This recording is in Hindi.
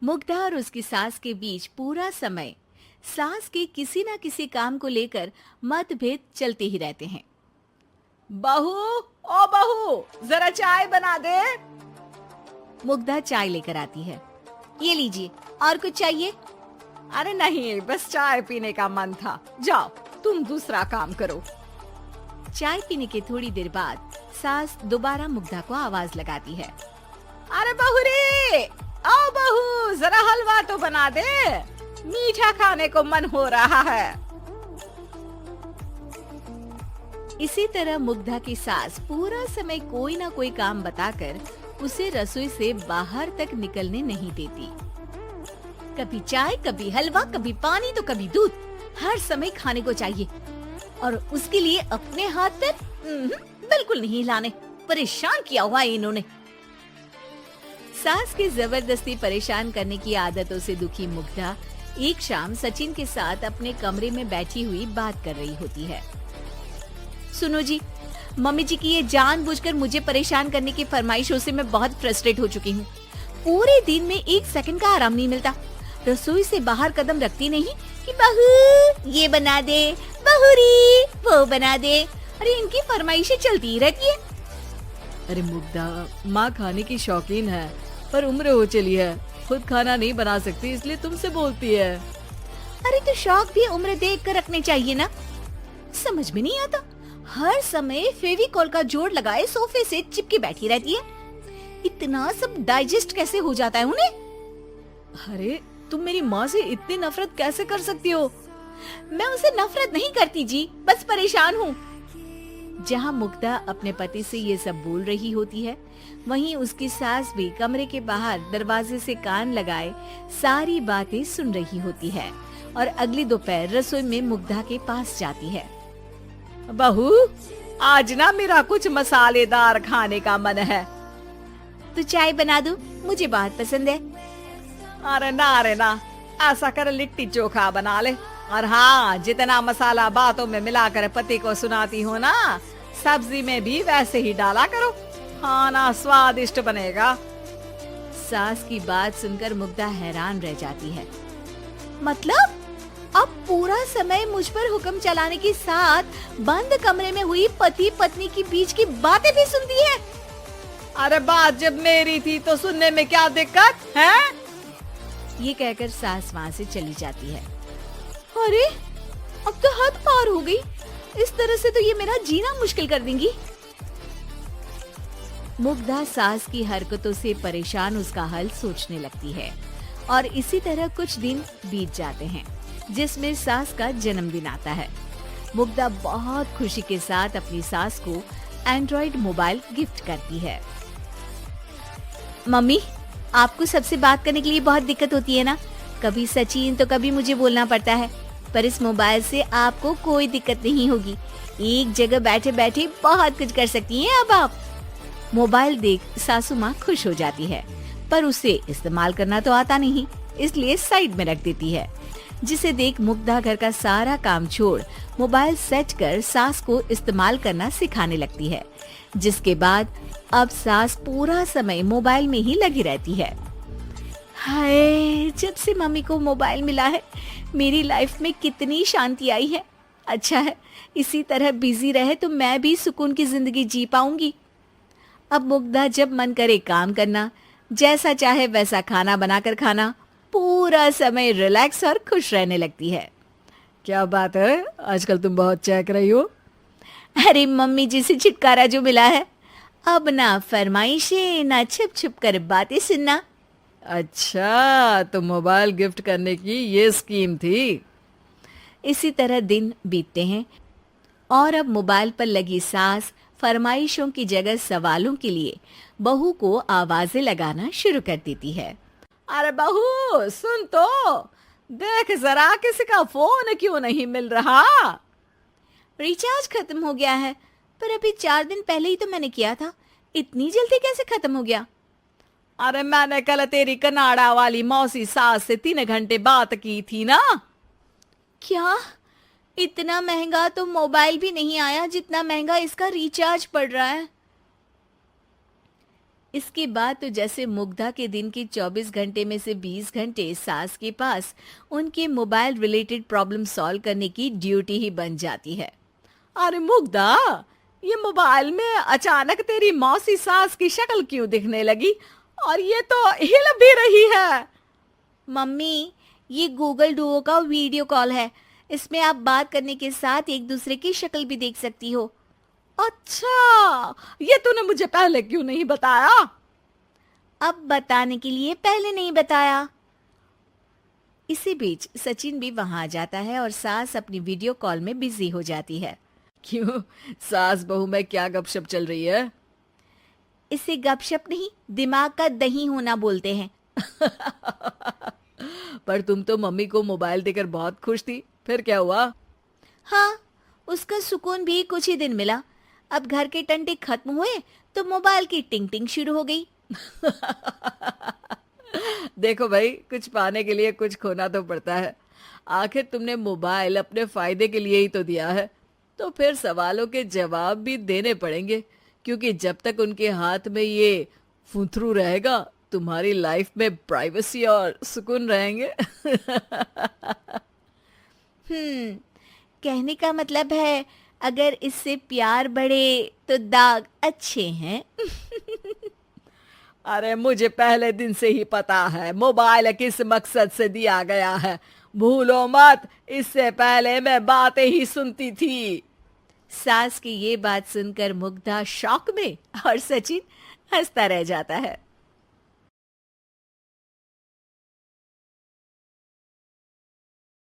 मुग्धा और उसकी सास के बीच पूरा समय सास के किसी न किसी काम को लेकर मतभेद चलते ही रहते हैं। बहू, ओ बहू, जरा चाय बना दे। मुग्धा चाय लेकर आती है। ये लीजिए, और कुछ चाहिए? अरे नहीं, बस चाय पीने का मन था। जाओ, तुम दूसरा काम करो। चाय पीने के थोड़ी देर बाद सास दोबारा मुग्धा को आवाज लगाती है। अरे बहू रे, आओ बहू, जरा हलवा तो बना दे, मीठा खाने को मन हो रहा है। इसी तरह मुग्धा की सास पूरा समय कोई ना कोई काम बताकर उसे रसोई से बाहर तक निकलने नहीं देती। कभी चाय, कभी हलवा, कभी पानी तो कभी दूध, हर समय खाने को चाहिए और उसके लिए अपने हाथ पर बिल्कुल नहीं हिलाने। परेशान किया हुआ है इन्होंने। सास के जबरदस्ती परेशान करने की आदतों से दुखी मुग्धा एक शाम सचिन के साथ अपने कमरे में बैठी हुई बात कर रही होती है। सुनो जी, मम्मी जी की ये जानबूझकर मुझे परेशान करने की फरमाइशों से मैं बहुत फ्रस्ट्रेट हो चुकी हूँ। पूरे दिन में एक सेकंड का आराम नहीं मिलता। रसोई से बाहर कदम रखती नहीं कि बहू ये बना दे, बहुरी वो बना दे। अरे इनकी फरमाइशें चलती ही रहती है। अरे मुग्धा, माँ खाने की शौकीन है, पर उम्र हो चली है, खुद खाना नहीं बना सकती, इसलिए तुमसे बोलती है। अरे तो शौक भी उम्र देख कर रखने चाहिए ना। समझ में नहीं आता, हर समय फेविकॉल का जोड़ लगाए सोफे से चिपके बैठी रहती है। इतना सब डाइजेस्ट कैसे हो जाता है उन्हें? अरे तुम मेरी माँ से इतनी नफरत कैसे कर सकती हो? मैं उसे नफरत नहीं करती जी, बस परेशान हूँ। जहाँ मुग्धा अपने पति से ये सब बोल रही होती है, वहीं उसकी सास भी कमरे के बाहर दरवाजे से कान लगाए सारी बातें सुन रही होती है और अगली दोपहर रसोई में मुग्धा के पास जाती है। बहू, आज ना मेरा कुछ मसालेदार खाने का मन है। तो चाय बना दूं? मुझे बहुत पसंद है। अरे ना, ऐसा कर लिट्टी चोखा बना ले। और हाँ, जितना मसाला बातों में मिलाकर पति को सुनाती हो ना, सब्जी में भी वैसे ही डाला करो, खाना स्वादिष्ट बनेगा। सास की बात सुनकर मुग्धा हैरान रह जाती है। मतलब अब पूरा समय मुझ पर हुक्म चलाने के साथ बंद कमरे में हुई पति पत्नी की बीच की बातें भी सुनती है? अरे बात जब मेरी थी तो सुनने में क्या दिक्कत है? ये कहकर सास वहाँ से चली जाती है। अरे अब तो हद पार हो गई। इस तरह से तो ये मेरा जीना मुश्किल कर देंगी। मुग्धा सास की हरकतों से परेशान उसका हल सोचने लगती है और इसी तरह कुछ दिन बीत जाते हैं, जिसमें सास का जन्मदिन आता है। मुग्धा बहुत खुशी के साथ अपनी सास को एंड्रॉइड मोबाइल गिफ्ट करती है। मम्मी, आपको सबसे बात करने के लिए बहुत दिक्कत होती है ना? कभी सचिन तो कभी मुझे बोलना पड़ता है, पर इस मोबाइल से आपको कोई दिक्कत नहीं होगी। एक जगह बैठे बैठे बहुत कुछ कर सकती हैं अब आप। मोबाइल देख सासू माँ खुश हो जाती है, पर उसे इस्तेमाल करना तो आता नहीं, इसलिए साइड में रख देती है। जिसे देख मुग्धा घर का सारा काम छोड़ मोबाइल सेट कर सास को इस्तेमाल करना सिखाने लगती है, जिसके बाद अब सास पूरा समय मोबाइल में ही लगी रहती है। हाय, जब से मम्मी को मोबाइल मिला है मेरी लाइफ में कितनी शांति आई है। अच्छा है, इसी तरह बिजी रहे तो मैं भी सुकून की जिंदगी जी पाऊंगी। अब मुग्धा जब मन करे काम करना, जैसा चाहे वैसा खाना बनाकर खाना, पूरा समय रिलैक्स और खुश रहने लगती है। क्या बात है, आजकल तुम बहुत चहक रही हो। अरे मम्मी जी से छुटकारा जो मिला है, अब ना फरमाइशें ना छुप छुप कर बातें सुनना। अच्छा, तो मोबाइल गिफ्ट करने की ये स्कीम थी। इसी तरह दिन बीतते हैं और अब मोबाइल पर लगी सास फरमाइशों की जगह सवालों के लिए बहू को आवाजें लगाना शुरू कर देती है। अरे बहू, सुन तो, देख जरा किसी का फोन क्यों नहीं मिल रहा? रिचार्ज खत्म हो गया है, पर अभी 4 दिन पहले ही तो मैंने किया था। इतनी जल्दी कैसे खत्म हो गया? अरे मैंने कल तेरी कनाडा वाली मौसी सास से 3 घंटे बात की थी ना। क्या? इतना महंगा तो मोबाइल भी नहीं आया जितना महंगा इसका रिचार्ज पड़ रहा है। इसके बाद तो जैसे मुग्धा के दिन के 24 घंटे में से 20 घंटे सास के पास उनके मोबाइल रिलेटेड प्रॉब्लम सॉल्व करने की ड्यूटी ही बन जाती है। अरे मुग्धा, ये मोबाइल में अचानक तेरी मौसी सास की शक्ल क्यों दिखने लगी? और ये तो हिल भी रही है। मम्मी, ये गूगल डुओ का वीडियो कॉल है। इसमें आप बात करने के साथ एक दूसरे की शक्ल भी देख सकती हो। अच्छा, ये तूने मुझे पहले क्यों नहीं बताया? अब बताने के लिए पहले नहीं बताया। इसी बीच सचिन भी वहां आ जाता है और सास अपनी वीडियो कॉल में बिजी हो जाती है। क्यों, सास बहू में क्या गपशप चल रही है? इसे गपशप नहीं, दिमाग का दही होना बोलते हैं। पर तुम तो मम्मी को मोबाइल देकर बहुत खुश थी, फिर क्या हुआ? हाँ, उसका सुकून भी कुछ ही दिन मिला। अब घर के टंटे खत्म हुए तो मोबाइल की टिंग टिंग शुरू हो गई। देखो भाई, कुछ पाने के लिए कुछ खोना तो पड़ता है। आखिर तुमने मोबाइल अपने फायदे के लिए ही तो दिया है, तो फिर सवालों के जवाब भी देने पड़ेंगे, क्योंकि जब तक उनके हाथ में ये फुंथरू रहेगा, तुम्हारी लाइफ में प्राइवेसी और सुकून रहेंगे। कहने का मतलब है अगर इससे प्यार बढ़े तो दाग अच्छे हैं। अरे मुझे पहले दिन से ही पता है मोबाइल किस मकसद से दिया गया है। भूलो मत, इससे पहले मैं बातें ही सुनती थी। सास की ये बात सुनकर मुग्धा शॉक में और सचिन हंसता रह जाता है।